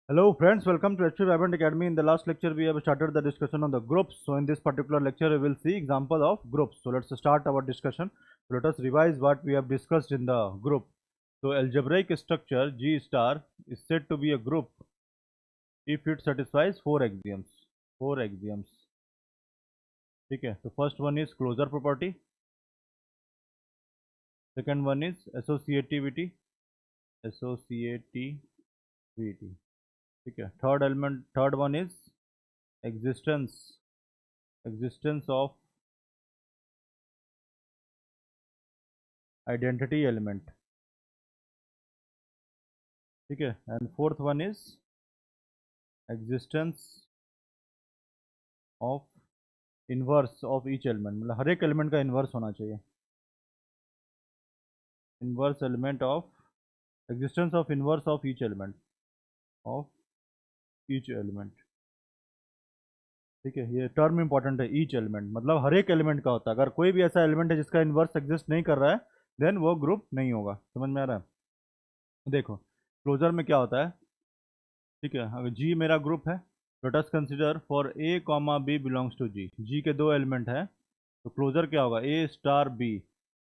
Hello friends, welcome to HP Vibrant Academy. In the last lecture, we have started the discussion on the groups. So in this particular lecture, we will see example of groups. So let's start our discussion. Let us revise what we have discussed in the group. So algebraic structure G star is said to be a group if it satisfies four axioms. Four axioms. Okay. So first one is closure property. Second one is associativity. Associativity. Okay. Third one is existence of identity element. ठीक है. And fourth one is existence of inverse of each element. मतलब हर एक element का inverse होना चाहिए. Inverse element of existence of inverse of each element. ठीक है. ये टर्म इंपॉर्टेंट है. ईच एलिमेंट मतलब हर एक एलिमेंट का होता है. अगर कोई भी ऐसा एलिमेंट है जिसका इन्वर्स एग्जिस्ट नहीं कर रहा है, देन वो ग्रुप नहीं होगा. समझ में आ रहा है? देखो क्लोजर में क्या होता है. ठीक है. अगर जी मेरा ग्रुप है, let us consider for a comma b belongs to G. G के दो एलिमेंट है, तो क्लोजर क्या होगा. A star b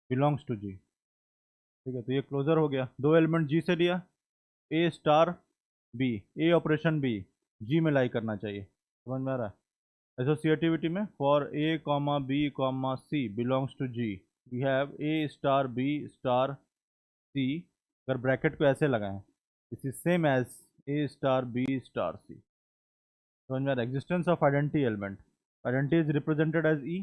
belongs to G. ठीक है. तो ये क्लोजर हो गया. दो एलिमेंट जी से लिया, ए स्टार बी. ए ऑपरेशन बी जी में लाई करना चाहिए. समझ में आ रहा है? एसोसिएटिविटी में for a comma b comma c belongs to G, we have a star b star c. अगर ब्रैकेट को ऐसे लगाएं, it is same as a star b star c. समझ में आ रहा है? Existence of identity element. Identity is represented as e.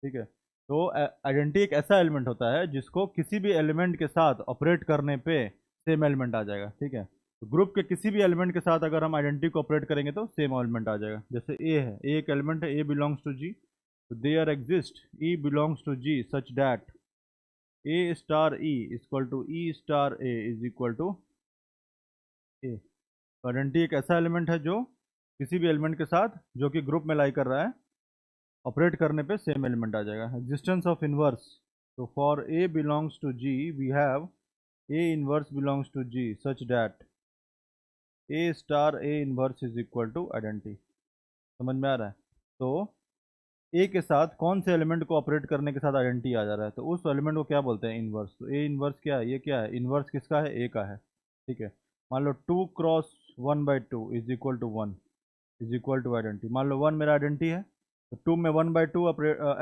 ठीक है. तो आइडेंटिटी एक ऐसा एलिमेंट होता है जिसको किसी भी एलिमेंट के साथ ऑपरेट करने पे सेम एलिमेंट आ जाएगा. ठीक है. तो ग्रुप के किसी भी एलिमेंट के साथ अगर हम आइडेंटिटी को ऑपरेट करेंगे तो सेम एलिमेंट आ जाएगा. जैसे ए है, ए एक एलिमेंट है, ए बिलोंग्स टू जी, तो there exist E belongs to G such that A star E equal to E star A is equal to A. Identity एक ऐसा एलिमेंट है जो किसी भी एलिमेंट के साथ जो कि ग्रुप में लाई कर रहा है, ऑपरेट करने पे सेम एलिमेंट आ जाएगा. Existence of inverse. तो for a belongs to G we have a inverse belongs to G such that A star a inverse is equal to identity. समझ में आ रहा है? तो ए के साथ कौन से एलिमेंट को ऑपरेट करने के साथ आइडेंटिटी आ जा रहा है, तो उस एलिमेंट को क्या बोलते हैं. इनवर्स. तो ए इनवर्स क्या है, ये क्या है, इनवर्स किसका है, ए का है. ठीक है. मान लो 2 × 1/2 is equal to 1 is equal to identity. मान लो 1 मेरा आइडेंटिटी है, तो 2 में 1/2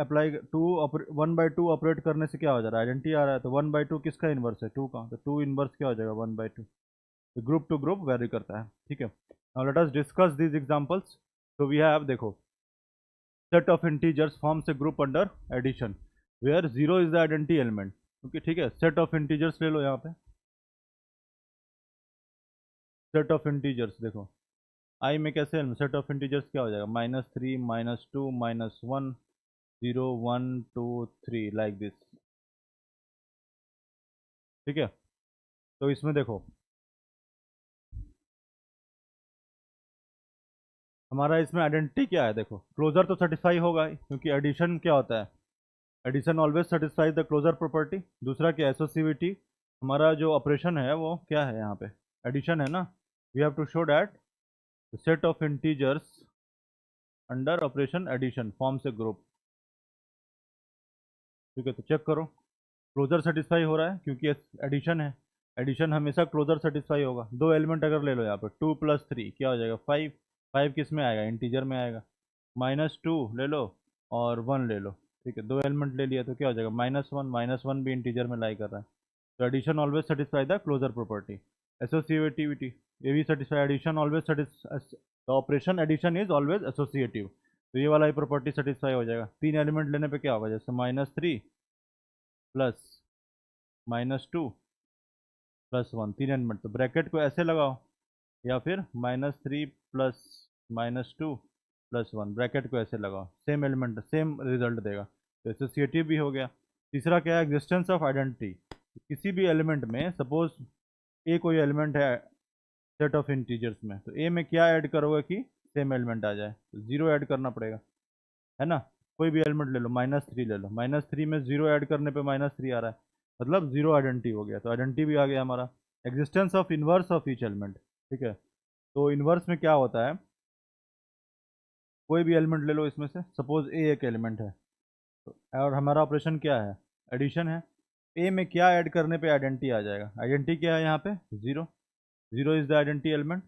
अप्लाई 1/2 ऑपरेट करने से क्या हो जा रहा है, आइडेंटिटी आ रहा है. तो 1/2 किसका इन्वर्स है, 2 का. तो 2 इन्वर्स क्या हो जाएगा, 1/2. ग्रुप टू ग्रुप वेरी करता है. ठीक है. Now let us discuss these examples. तो वी हैव, देखो, set of integers forms a group under addition where 0 is the identity element. Okay. ठीक है. सेट ऑफ इंटीजर्स ले लो यहाँ पे. सेट ऑफ इंटीजर्स देखो, आई में कैसे सेट ऑफ इंटीजर्स क्या हो जाएगा, -3 -2 -1 0 1 2 3 लाइक दिस. ठीक है. तो इसमें देखो हमारा इसमें आइडेंटिटी क्या है. देखो क्लोजर तो सेटिस्फाई होगा ही, क्योंकि एडिशन क्या होता है, addition always satisfies the closure property. दूसरा क्या, एसोसिएटिविटी. हमारा जो ऑपरेशन है वो क्या है, यहाँ पे एडिशन है ना. We have to show that set of integers under operation addition forms a group. ठीक है. तो चेक करो, क्लोजर सेटिस्फाई हो रहा है क्योंकि एडिशन है. एडिशन हमेशा क्लोजर सेटिस्फाई होगा. दो एलिमेंट अगर ले लो यहाँ पे, 2 + 3 क्या हो जाएगा, 5. 5 किस में आएगा, इंटीजर में आएगा. -2 ले लो और 1 ले लो. ठीक है. दो एलिमेंट ले लिया तो क्या हो जाएगा, -1. -1 भी इंटीजर में लाई कर रहा है. तो addition always satisfy the closure property. Associativity, ये भी satisfy. Addition always satisfy, the operation addition is always associative. तो ये वाला ही प्रॉपर्टी सेटिस्फाई हो जाएगा. तीन एलिमेंट लेने पे क्या होगा, जैसे -3 प्लस -2 +1, तीन एलिमेंट. तो ब्रैकेट को ऐसे लगाओ, या फिर -3 प्लस -2 +1, ब्रैकेट को ऐसे लगाओ. सेम एलिमेंट सेम रिजल्ट देगा. तो एसोसिएटिव भी हो गया. तीसरा क्या है, एग्जिस्टेंस ऑफ आइडेंटिटी. किसी भी एलिमेंट में सपोज ए कोई एलिमेंट है सेट ऑफ इंटीजर्स में, तो ए में क्या ऐड करोगे कि सेम एलिमेंट आ जाए, तो 0 ऐड करना पड़ेगा, है ना. कोई भी एलिमेंट ले लो, -3 ले लो, -3 में 0 ऐड करने पे -3 आ रहा है, मतलब 0 आइडेंटिटी हो गया. तो आइडेंटिटी भी आ गया हमारा. Existence of inverse of each element. ठीक है. तो इन्वर्स में क्या होता है, कोई भी एलिमेंट ले लो इसमें से, सपोज ए एक एलिमेंट है, और हमारा ऑपरेशन क्या है, एडिशन है। ए में क्या ऐड करने पे आइडेंटिटी आ जाएगा, आइडेंटिटी क्या है यहाँ पे, zero. Zero is the identity element.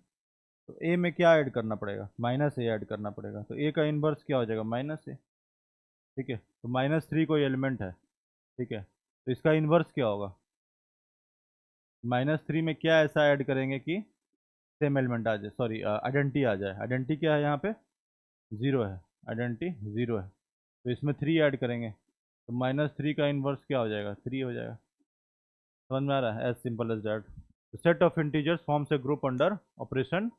तो ए में क्या ऐड करना पड़ेगा, माइनस ए ऐड करना पड़ेगा, तो ए का इन्वर्स क्या हो जाएगा, माइनस ए। ठीक है, तो -3 कोई एलिमेंट है, ठीक है, तो इसका इन्वर्स क्या होगा, -3 में क्या ऐसा ऐड करेंगे कि सेम एलिमेंट आ जाए, सॉरी आइडेंटिटी आ जाए। आइडेंटिटी क्या है यहाँ पे, जीरो है, आइडेंटिटी जीरो है, तो इसमें 3 ऐड करेंगे, तो -3 का इन्वर्स क्या हो जाएगा, 3 हो जाएगा। समझ में आ रहा है, as simple as that. Set of integers forms a group under operation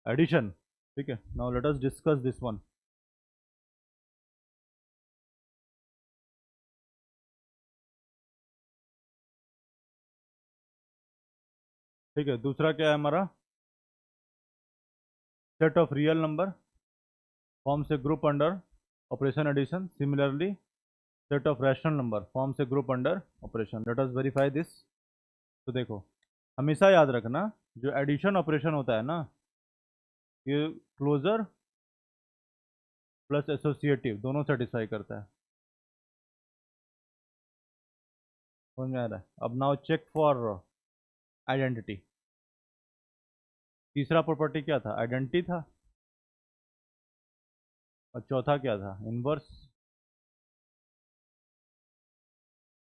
addition. ठीक है, now let us discuss this one. ठीक है, दूसरा क्या है हमारा, set of real number forms a group under operation addition. Similarly set of rational number forms a group under operation. Let us verify this. तो देखो, हमेशा याद रखना, जो एडिशन ऑपरेशन होता है ना, ये क्लोजर प्लस एसोसिएटिव दोनों सेटिस्फाई करता है। समझ में आ रहा है। अब नाउ चेक फॉर आइडेंटिटी। तीसरा प्रॉपर्टी क्या था, आइडेंटिटी था, और चौथा क्या था, इनवर्स।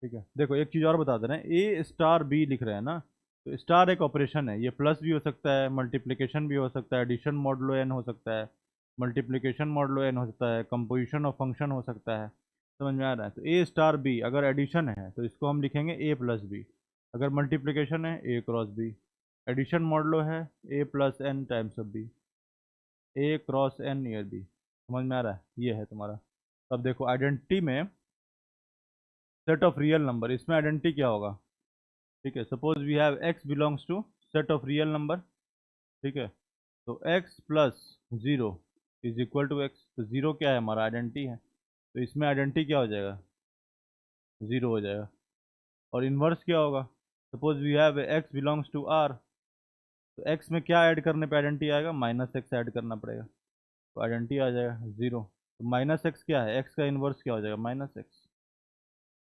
ठीक है, देखो एक चीज़ और बता दे रहे हैं, ए स्टार बी लिख रहे हैं ना, तो स्टार एक ऑपरेशन है, ये प्लस भी हो सकता है, मल्टीप्लिकेशन भी हो सकता है, एडिशन मॉडलो एन हो सकता है, मल्टीप्लिकेशन मॉडलो एन हो सकता है, कंपोजिशन ऑफ फंक्शन हो सकता है। समझ में आ रहा है। तो ए स्टार बी अगर एडिशन है तो इसको हम लिखेंगे ए प्लस बी, अगर मल्टीप्लिकेशन है a cross b, addition modulo है a plus n times of b, a cross n near b. समझ में आ रहा है, ये है तुम्हारा। अब देखो आइडेंटिटी में सेट ऑफ रियल नंबर, इसमें आइडेंटिटी क्या होगा। ठीक है, suppose we have x belongs to set of real number. ठीक है, तो x plus zero is equal to x, तो ज़ीरो क्या है, हमारा आइडेंटिटी है, तो इसमें आइडेंटिटी क्या हो जाएगा, ज़ीरो हो जाएगा। और इन्वर्स क्या होगा, suppose we have x belongs to r, तो x में क्या ऐड करने पे आइडेंटिटी आएगा, -x ऐड करना पड़ेगा, तो आइडेंटिटी आ जाएगा ज़ीरो। तो -x क्या है, x का इन्वर्स क्या हो जाएगा, -x।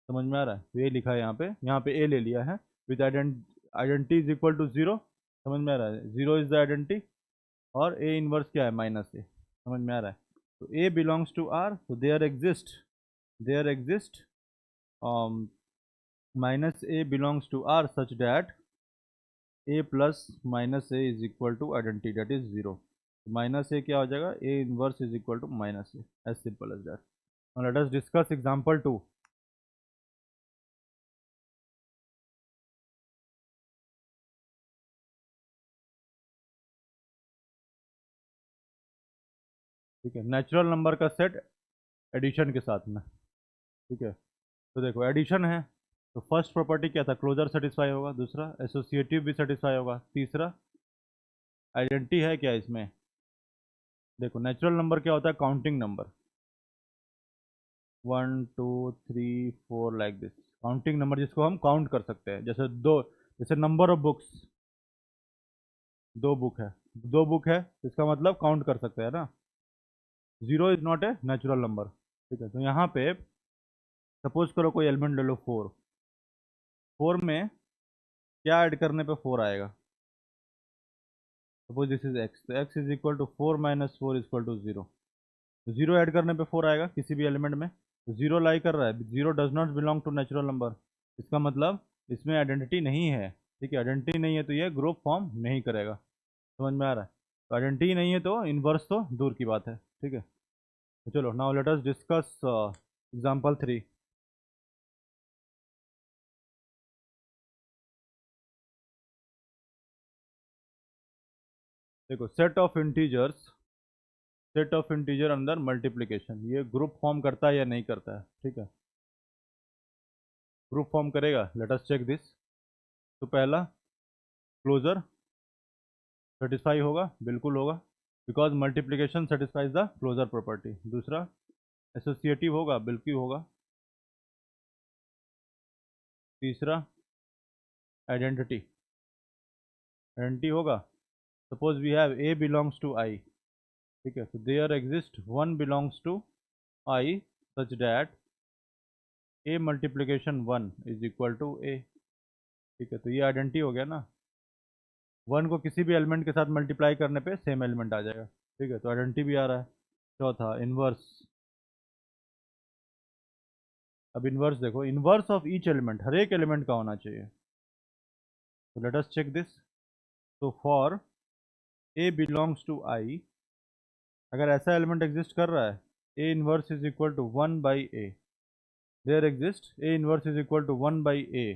समझ में आ रहा है, तो ये लिखा है यहाँ पे ए ले लिया है, with identity is equal to zero. समझ में आ रहा है, जीरो इज द आइडेंटिटी, और ए इनवर्स क्या है, -a। समझ में आ रहा है। तो ए बिलोंग्स टू आर, तो there exist -a belongs to R such that a plus -a is equal to identity that is zero. -a क्या हो जाएगा, a inverse is equal to -a, as simple as that. Let us discuss example 2। ठीक है, natural number का set addition के साथ में। ठीक है, तो देखो एडिशन है, तो फर्स्ट प्रॉपर्टी क्या था, क्लोजर सेटिस्फाई होगा, दूसरा एसोसिएटिव भी सेटिस्फाई होगा, तीसरा आइडेंटिटी है क्या इसमें। देखो नेचुरल नंबर क्या होता है, counting number, 1 2 3 4 like this, counting number जिसको हम काउंट कर सकते हैं, जैसे दो, जैसे नंबर ऑफ बुक्स, दो बुक है, दो बुक है, इसका मतलब काउंट कर सकते हैं ना। Zero is not a natural number. ठीक है, तो यहाँ पे सपोज करो कोई एलिमेंट ले लो, फोर, फोर में क्या ऐड करने पे फोर आएगा, सपोज दिस इज एक्स, तो x is equal to four minus four is equal to zero, तो जीरो ऐड करने पे फोर आएगा किसी भी एलिमेंट में, तो जीरो लाई कर रहा है, zero does not belong to natural number, इसका मतलब इसमें आइडेंटिटी नहीं है। ठीक है, आइडेंटिटी नहीं है तो ये ग्रुप फॉर्म नहीं करेगा। समझ में आ रहा है, तो आइडेंटिटी नहीं है तो इनवर्स तो दूर की बात है। ठीक है, तो चलो now let us discuss example 3। देखो सेट ऑफ इंटीजर अंदर मल्टीप्लिकेशन, ये ग्रुप फॉर्म करता है या नहीं करता है। ठीक है, ग्रुप फॉर्म करेगा, लेट अस चेक दिस। तो पहला, क्लोजर सेटिस्फाई होगा, बिल्कुल होगा, because multiplication satisfies the closure property. दूसरा, एसोसिएटिव होगा, बिल्कुल होगा। तीसरा, आइडेंटिटी, आइडेंटिटी होगा। Suppose we have a belongs to I, ठीक है, तो there exist one belongs to I such that a multiplication one is equal to a, ठीक है, तो ये आइडेंटिटी हो गया ना, वन को किसी भी एलिमेंट के साथ मल्टीप्लाई करने पे सेम एलिमेंट आ जाएगा, ठीक है, तो आइडेंटिटी भी आ रहा है। चौथा इनवर्स। अब इनवर्स देखो, इनवर्स ऑफ ईच एलिमेंट, हर एक एलिमेंट का होना चाहिए, तो लेट अस चेक दिस। तो for a belongs to I, अगर ऐसा एलिमेंट एग्जिस्ट कर रहा है, a inverse is equal to one by a, there exist a inverse is equal to one by a,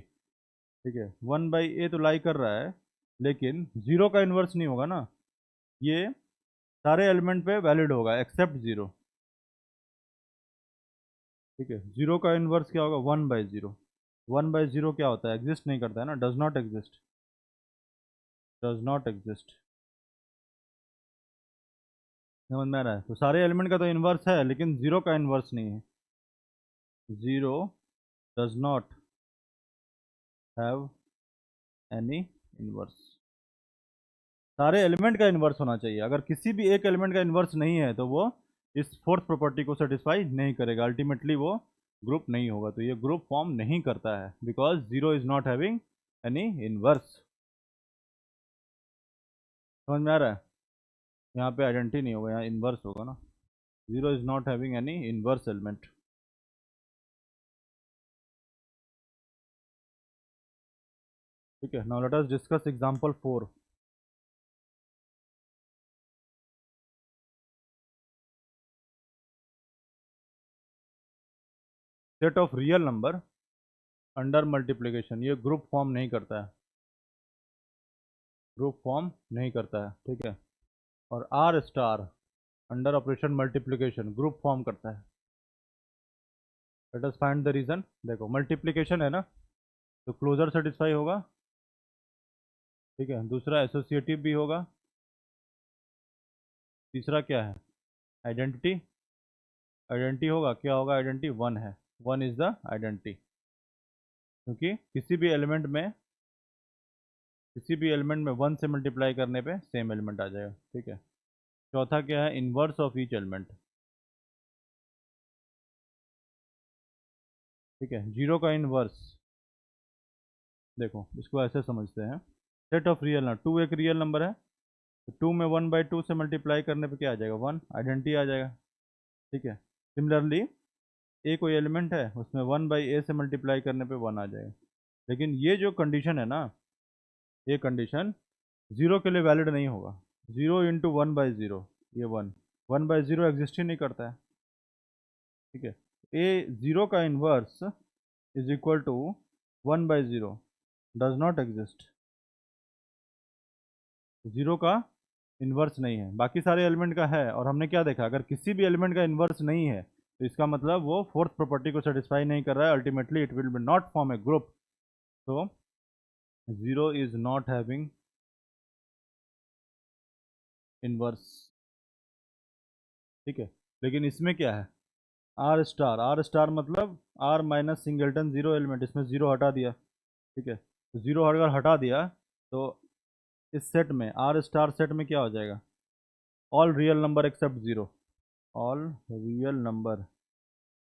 ठीक है, वन बाई ए तो लाई कर रहा है, लेकिन जीरो का इन्वर्स नहीं होगा ना, ये सारे एलिमेंट पे वैलिड होगा एक्सेप्ट जीरो, ठीक है, जीरो का इन्वर्स क्या होगा, one by zero, one by zero क्या होता है, एग्जिस्ट नहीं करता है ना, does not exist, does not exist, समझ में आ रहा है, तो सारे एलिमेंट का तो इन्वर्स है लेकिन जीरो का इन्वर्स नहीं है, zero does not have any inverse, सारे एलिमेंट का इन्वर्स होना चाहिए, अगर किसी भी एक एलिमेंट का इन्वर्स नहीं है तो वो इस फोर्थ प्रॉपर्टी को सेटिस्फाई नहीं करेगा, अल्टीमेटली वो ग्रुप नहीं होगा, तो ये ग्रुप फॉर्म नहीं करता है because zero is not having any inverse. समझ में आ रहा है, यहाँ पे आइडेंटिटी नहीं होगा, यहाँ इन्वर्स होगा ना, zero is not having any inverse element. ठीक है, now let us discuss example 4। Set of real number under multiplication, ये ग्रुप फॉर्म नहीं करता है, ग्रुप फॉर्म नहीं करता है, ठीक है, और R star under operation multiplication group form करता है। Let us find the reason. देखो मल्टीप्लिकेशन है ना, तो क्लोजर सेटिस्फाई होगा, ठीक है, दूसरा एसोसिएटिव भी होगा, तीसरा क्या है, आइडेंटिटी, आइडेंटिटी होगा, क्या होगा, आइडेंटिटी वन है, वन इज द आइडेंटिटी, क्योंकि किसी भी एलिमेंट में वन से मल्टीप्लाई करने पे सेम एलिमेंट आ जाएगा, ठीक है। चौथा क्या है, इनवर्स ऑफ ईच एलिमेंट, ठीक है, जीरो का इनवर्स, देखो इसको ऐसे समझते हैं, set of real number, two एक रियल नंबर है, तो टू में वन बाई टू से मल्टीप्लाई करने पे क्या आ जाएगा, वन, आइडेंटिटी आ जाएगा, ठीक है। सिमिलरली ए कोई एलिमेंट है, उसमें वन बाई ए से मल्टीप्लाई करने पे वन आ जाएगा, लेकिन ये जो कंडीशन है ना, ये कंडीशन जीरो के लिए वैलिड नहीं होगा, zero into one by zero, ये one, one by zero exist ही नहीं करता है, ठीक है, ए जीरो का inverse is equal to one by zero, does not exist, zero का इन्वर्स नहीं है, बाकी सारे एलिमेंट का है, और हमने क्या देखा, अगर किसी भी एलिमेंट का इन्वर्स नहीं है तो इसका मतलब वो फोर्थ प्रॉपर्टी को सेटिस्फाई नहीं कर रहा है, ultimately it will be not form a group, तो zero is not having inverse, ठीक है। लेकिन इसमें क्या है, आर स्टार मतलब R minus singleton zero element, इसमें जीरो हटा दिया, ठीक है, तो जीरो अगर हटा दिया तो इस सेट में, आर स्टार सेट में क्या हो जाएगा, all real number except zero, all real number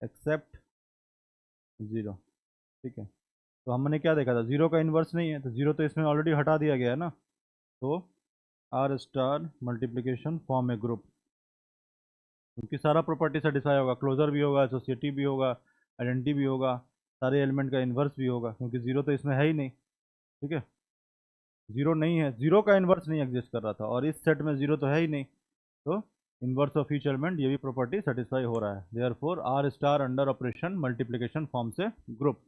except zero, ठीक है, तो हमने क्या देखा था, जीरो का इन्वर्स नहीं है, तो जीरो तो इसमें ऑलरेडी हटा दिया गया है ना, तो R star multiplication form a group, क्योंकि सारा प्रॉपर्टी सेटिस्फाई होगा, क्लोजर भी होगा, एसोसिएटिव भी होगा, आइडेंटिटी भी होगा, सारे एलिमेंट का इन्वर्स भी होगा, क्योंकि जीरो तो इसमें है ही नहीं, ठीक है, जीरो नहीं है, जीरो का इन्वर्स नहीं एग्जिस्ट कर रहा था, और इस सेट में जीरो तो है ही नहीं, तो इन्वर्स ऑफ ईच एलिमेंट ये भी प्रॉपर्टी सेटिस्फाई हो रहा है, therefore R star under operation multiplication form से ग्रुप।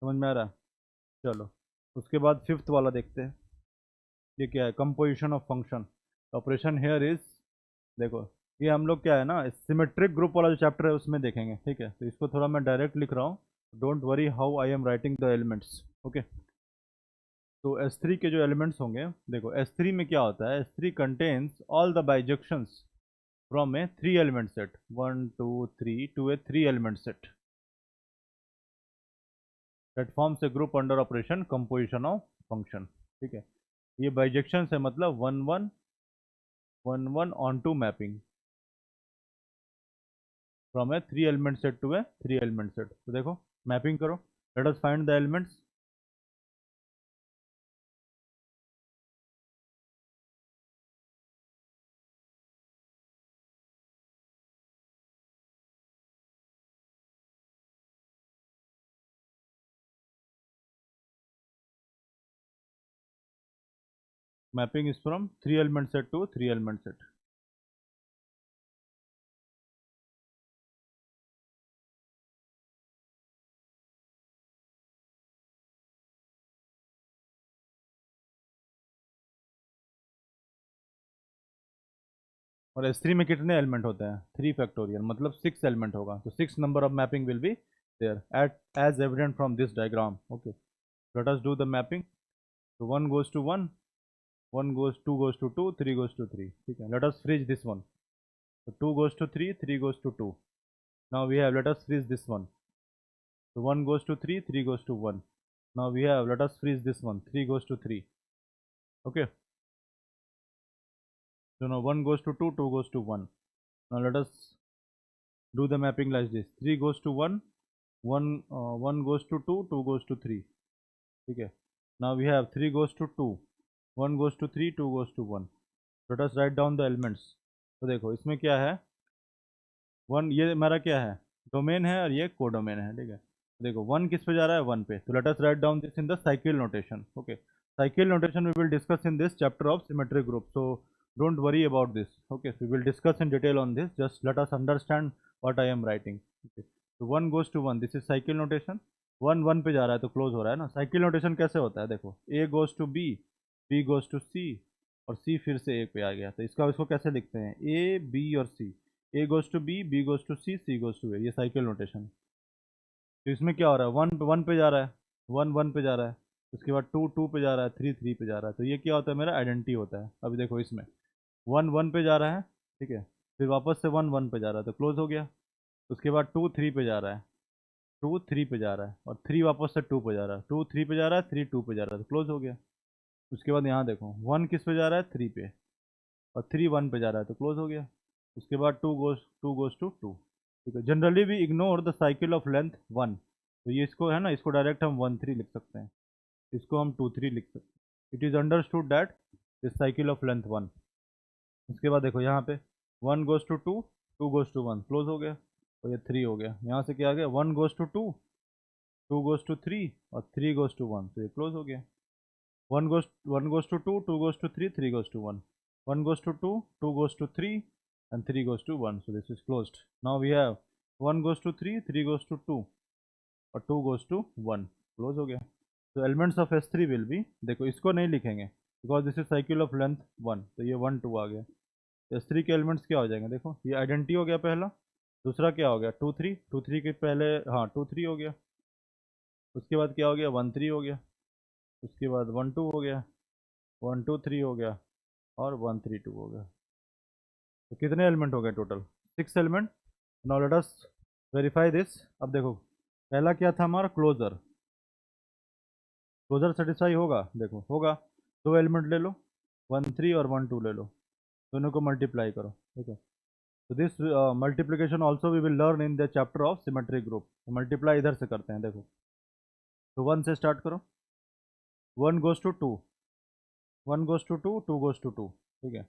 समझ में आ रहा है, चलो उसके बाद फिफ्थ वाला देखते हैं, ये क्या है, composition of function, operation here is, देखो ये हम लोग क्या है ना, सिमेट्रिक ग्रुप वाला जो चैप्टर है उसमें देखेंगे, ठीक है, तो इसको थोड़ा मैं डायरेक्ट लिख रहा हूँ, don't worry how I am writing the elements, okay. तो S3 के जो एलिमेंट्स होंगे, देखो S3 में क्या होता है, S3 contains all the bijections from a three element set, one two three to a three element set, that forms a group under operation composition of function, ठीक है। ये बाइजेक्शन है, मतलब 1 1 onto mapping from a 3 element set to a 3 element set. तो देखो mapping करो, let us find the elements. Mapping is from 3 element set to 3 element set. और S3 में कितने एलिमेंट होते हैं? 3 फैक्टोरियल, मतलब 6 एलिमेंट होगा। तो 6 number of mapping will be there at as evident from this diagram. Okay, let us do the mapping. तो 1 goes to 1, 1 goes 2 goes to 2, 3 goes to 3। ठीक है, let us freeze this one. तो 2 goes to 3, 3 goes to 2। Now we have, let us freeze this one. तो 1 goes to 3, 3 goes to 1। Now we have, let us freeze this one, 3 goes to 3। Okay, so now 1 goes to 2, 2 goes to 1। now let us do the mapping like this: 3 goes to 1, 1 goes to 2, 2 goes to 3। ठीक है, now we have 3 goes to 2, 1 goes to 3, 2 goes to 1। let us write down the elements। तो देखो इसमें क्या है, one, ये हमारा क्या है, डोमेन है, और ये कोडोमेन है। ठीक है, देखो वन किस पे जा रहा है, वन पे। तो let us write down this in the cycle notation. Okay, cycle notation we will discuss in this chapter of symmetric group, so don't worry about this. Okay, we will discuss in detail on this, just let us understand what I am writing. Okay, तो one goes to one, this is cycle notation. One one पे जा रहा है तो close हो रहा है ना। साइकिल नोटेशन कैसे होता है, देखो A goes to B, B goes to C, और सी फिर से ए पे आ गया। तो इसको कैसे लिखते हैं, ए बी और C, A goes to B, B goes to C goes to A, ये साइकिल नोटेशन। तो इसमें क्या हो रहा है, वन वन पे जा रहा है, वन वन पे जा रहा है, उसके बाद टू टू पे जा रहा है, थ्री थ्री पे जा रहा है। तो ये क्या होता है, मेरा आइडेंटिटी होता है। अभी देखो इसमें वन वन पे जा रहा है, ठीक है, फिर वापस से वन वन पे जा रहा है तो क्लोज हो गया। उसके बाद टू थ्री पे जा रहा है, टू थ्री पे जा रहा है, और थ्री वापस से टू पे जा रहा है, टू थ्री पे जा रहा है, थ्री टू पे जा रहा है तो क्लोज हो गया। उसके बाद यहाँ देखो वन किस पे जा रहा है, थ्री पे, और थ्री वन पे जा रहा है तो क्लोज हो गया। उसके बाद टू गोज टू टू। ठीक है, generally we ignore the cycle of length one. तो ये इसको है ना, इसको डायरेक्ट हम वन थ्री लिख सकते हैं, इसको हम टू थ्री लिख सकते हैं। It is understood that this cycle of length one. उसके बाद देखो यहाँ पे one goes to two, two goes to one, close हो गया, और ये थ्री हो गया। यहाँ से क्या आ गया, one goes to two, two goes to three, और थ्री गोज टू वन, तो ये क्लोज हो गया। One goes to two, two goes to three, three goes to one, one goes to two, two goes to three, and three goes to one. So this is closed. Now we have one goes to three, three goes to two, और two goes to one, close हो गया। तो elements of S3 will be, देखो इसको नहीं लिखेंगे because this is cycle of length one, तो ये वन टू आ गया। S3 के एलिमेंट्स क्या हो जाएंगे, देखो ये आइडेंटिटी हो गया पहला, दूसरा क्या हो गया, टू थ्री, टू थ्री के पहले, हाँ टू थ्री हो गया। उसके बाद क्या हो गया, वन थ्री हो गया। उसके बाद वन टू हो गया, वन टू थ्री हो गया, और वन थ्री टू हो गया। तो कितने एलिमेंट हो गए total, 6 element. Now let us verify this. अब देखो पहला क्या था हमारा, क्लोजर। क्लोजर सेटिस्फाई होगा, देखो होगा। दो एलिमेंट ले लो, वन थ्री और वन टू ले लो, दोनों को मल्टीप्लाई करो। ठीक है, तो this multiplication also we will learn in the chapter of symmetric group. Multiply इधर से करते हैं, देखो तो वन से स्टार्ट करो, one goes to two, one goes to two, two goes to two. ठीक है,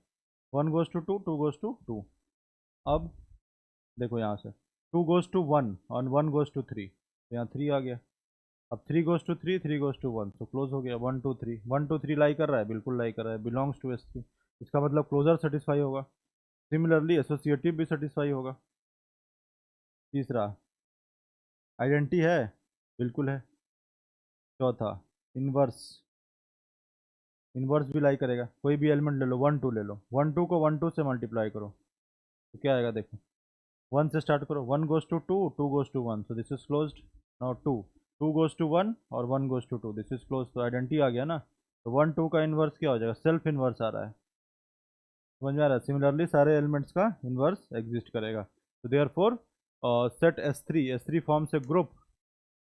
one goes to two, two goes to two. अब देखो यहाँ से टू गोज टू वन और वन गोज टू थ्री, तो यहाँ थ्री आ गया। अब three goes to three, three goes to one, तो क्लोज हो गया। One two three, one two three लाई कर रहा है, बिल्कुल लाई कर रहा है, बिलोंग्स टू S3, इसका मतलब क्लोजर सेटिस्फाई होगा। सिमिलरली एसोसिएटिव भी सेटिस्फाई होगा। तीसरा आइडेंटिटी है, बिल्कुल है। चौथा इनवर्स, इनवर्स भी लाई करेगा। कोई भी एलिमेंट ले लो, वन टू ले लो, वन टू को वन टू से मल्टीप्लाई करो तो क्या आएगा, देखो वन से स्टार्ट करो, one goes to two, two goes to one, so this is closed. Now two, two goes to one और one goes to two, this is close. तो आइडेंटिटी आ गया ना। तो वन टू का इन्वर्स क्या हो जाएगा, सेल्फ इन्वर्स आ रहा है, समझ में आ रहा है। सिमिलरली सारे एलिमेंट्स का इन्वर्स एग्जिस्ट करेगा। तो therefore set S three forms a group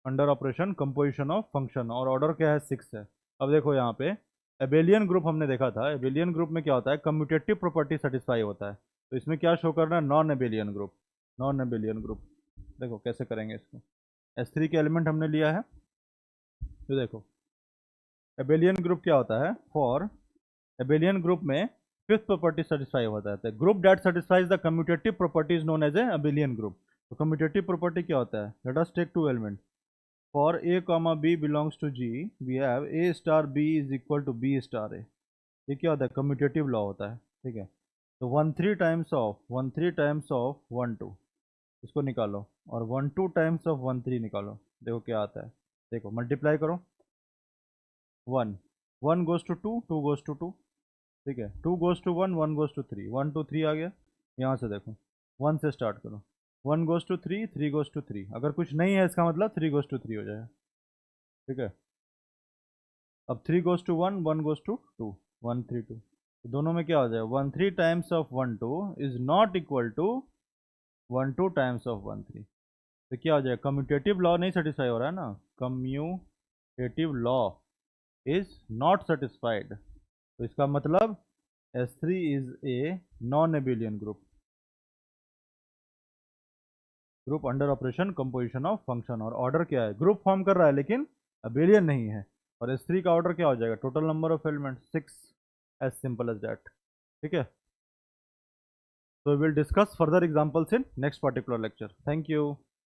under operation composition of function, और ऑर्डर क्या है, सिक्स है। अब देखो यहाँ पे एबेलियन ग्रुप हमने देखा था, एबेलियन ग्रुप में क्या होता है, कम्यूटेटिव प्रॉपर्टी सेटिस्फाई होता है। तो इसमें क्या शो करना है, non Abelian group, non Abelian group. देखो कैसे करेंगे इसको, S3 के एलिमेंट हमने लिया है, तो देखो एबेलियन ग्रुप क्या होता है, फॉर एबेलियन ग्रुप में फिफ्थ प्रॉपर्टी सेटिस्फाई होता है, group that satisfies the commutative property is known as a abelian group. तो कम्यूटेटिव प्रॉपर्टी क्या होता है, let us take two element, for a comma b belongs to G we have a star b is equal to b star a। ये क्या होता है, commutative law होता है, ठीक है। तो 1 3 टाइम्स ऑफ 1 2 इसको निकालो, और 1 2 टाइम्स ऑफ 1 3 निकालो, देखो क्या आता है। देखो मल्टीप्लाई करो, 1 गोज टू 2 गोज टू 2, ठीक है, 2 गोज टू 1 1 गोज टू 3 1 2 3 आ गया। यहाँ से देखो 1 से स्टार्ट करो, 1 गोज टू 3 3 गोज टू 3, अगर कुछ नहीं है इसका मतलब 3 गोज टू 3 हो जाएगा, ठीक है। अब 3 गोज टू 1 1 गोज टू 2 1 3 2, तो दोनों में क्या हो जाएगा, 1 3 times of 1 2 is not equal to 1 2 times of 1 3। तो क्या हो जाएगा, कम्यूटेटिव लॉ नहीं सेटिस्फाई हो रहा है ना, commutative law is not satisfied. तो इसका मतलब S3 is a non abelian group, group under operation composition of function, और ऑर्डर क्या है, ग्रुप फॉर्म कर रहा है लेकिन अबेलियन नहीं है। और S3 का ऑर्डर क्या हो जाएगा, total number of element 6, as simple as that, ठीक है। So we will discuss further examples in next particular lecture. Thank you.